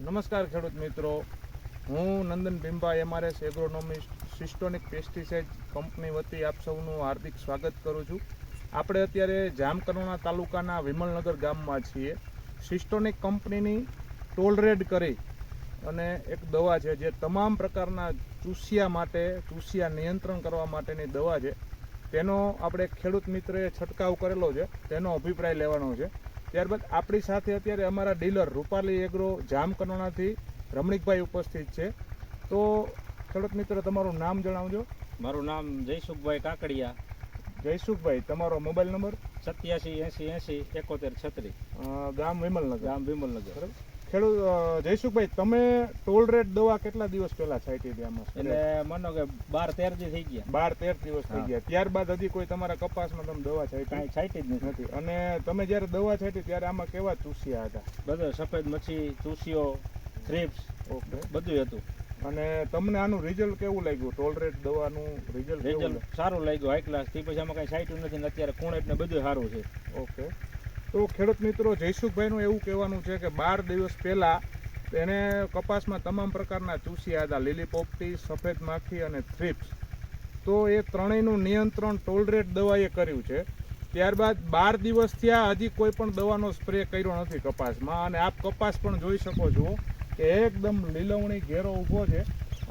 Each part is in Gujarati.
નમસ્કાર ખેડૂત મિત્રો, હું નંદન ભીમભા એમઆરએસ એગ્રોનોમિસ્ટ સિસ્ટોનિક પેસ્ટિસાઇડ કંપની વતી આપ સૌનું હાર્દિક સ્વાગત કરું છું. આપણે અત્યારે જામકંડોરણા તાલુકાના વિમલનગર ગામમાં છીએ. સિસ્ટોનિક કંપનીની ટોલરેડ કરી અને એક દવા છે જે તમામ પ્રકારના ચૂસિયા માટે, ચૂસિયા નિયંત્રણ કરવા માટેની દવા છે. તેનો આપણે ખેડૂત મિત્રએ છંટકાવ કરેલો છે, તેનો અભિપ્રાય લેવાનો છે. ત્યારબાદ આપણી સાથે અત્યારે અમારા ડીલર રૂપાલી એગ્રો જામકંડોરણાથી રમણીકભાઈ ઉપસ્થિત છે. તો ખેડૂત મિત્ર, તમારું નામ જણાવજો. મારું નામ જયસુખભાઈ કાકડિયા. જયસુખભાઈ, તમારો મોબાઈલ નંબર? 8780807136. ગામ વિમલનગર. ગામ વિમલનગર. ખેડૂત જયસુખભાઈ, તમે ટોલરેડ દવા કેટલા દિવસ પહેલા છાંટી હતી આમાં? એટલે માનો કે 12-13 દી થઈ ગયા. 12-13 દિવસ થઈ ગયા. ત્યારબાદ હજી કોઈ તમારા કપાસમાં તમે દવા છાંટી? કાંઈ છાંટી જ નથી. અને તમે જ્યારે દવા છાંટી ત્યારે આમાં કેવા ચૂસિયા હતા? બધું સફેદ મચ્છી, ચૂસિયો, થ્રિપ્સ, ઓકે, બધું હતું. અને તમને આનું રિઝલ્ટ કેવું લાગ્યું? ટોલરેડ દવાનું રિઝલ્ટ સારું લાગ્યું, હાઈ ક્લાસ. તે પછી આમાં કાંઈ છાંટ્યું નથી ને અત્યારે કુણેટ ને બધું સારું છે. ઓકે. તો ખેડૂત મિત્રો, જયસુખભાઈનું એવું કહેવાનું છે કે 12 દિવસ પહેલાં એને કપાસમાં તમામ પ્રકારના ચૂસિયા હતા, લીલી પોપટી, સફેદ માખી અને થ્રિપ્સ. તો એ ત્રણેયનું નિયંત્રણ ટોલરેડ દવાએ કર્યું છે. ત્યારબાદ 12 દિવસ થયા, હજી કોઈ પણ દવાનો સ્પ્રે કર્યો નથી કપાસમાં. અને આપ કપાસ પણ જોઈ શકો છો કે એકદમ લીલવણી ઘેરો ઊભો છે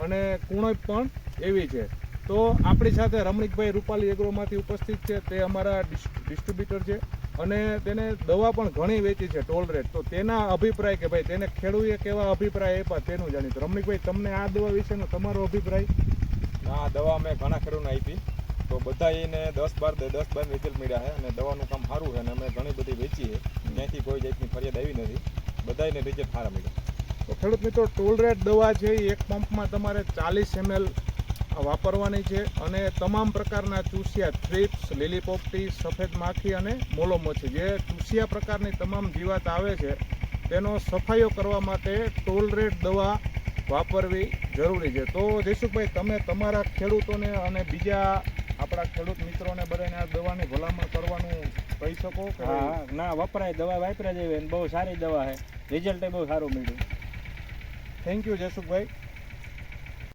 અને કુણપ પણ એવી છે. તો આપણી સાથે રમણીકભાઈ રૂપાલી એગ્રોમાંથી ઉપસ્થિત છે. તે અમારા ડિસ્ટ્રીબ્યુટર છે અને તેને દવા પણ ઘણી વેચી છે ટોલરેડ. તો તેના અભિપ્રાય કે ભાઈ તેને ખેડૂએ કેવા અભિપ્રાય આપ્યા તેનું જાણીતું. રમણીકભાઈ, તમને આ દવા વિશેનો તમારો અભિપ્રાય? આ દવા મેં ઘણા ખેડૂતને આપી, તો બધા એને 10-12 રિઝલ્ટ મળ્યા છે અને દવાનું કામ સારું છે અને અમે ઘણી બધી વેચી છે. ત્યાંથી કોઈ જાતની ફરિયાદ આવી નથી, બધાને રિઝલ્ટ સારા મળ્યા. તો ખેડૂત મિત્રો, ટોલરેડ દવા છે એ એક પંપમાં તમારે 40 ml વાપરવાની છે અને તમામ પ્રકારના ચૂસિયા, થ્રિપ્સ, લીલી પોપટી, સફેદ માખી અને મોલો મચ્છી, જે ચૂસિયા પ્રકારની તમામ જીવાત આવે છે તેનો સફાઈઓ કરવા માટે ટોલરેડ દવા વાપરવી જરૂરી છે. તો જયસુખભાઈ, તમે તમારા ખેડૂતોને અને બીજા આપણા ખેડૂત મિત્રોને બધાને આ દવાની ભલામણ કરવાનું કહી શકો કે? હા, ના વપરાય, દવા વાપરા જેવી, બહુ સારી દવા છે, રિઝલ્ટ બહુ સારું મળ્યું. Thank you Jaysukhbhai.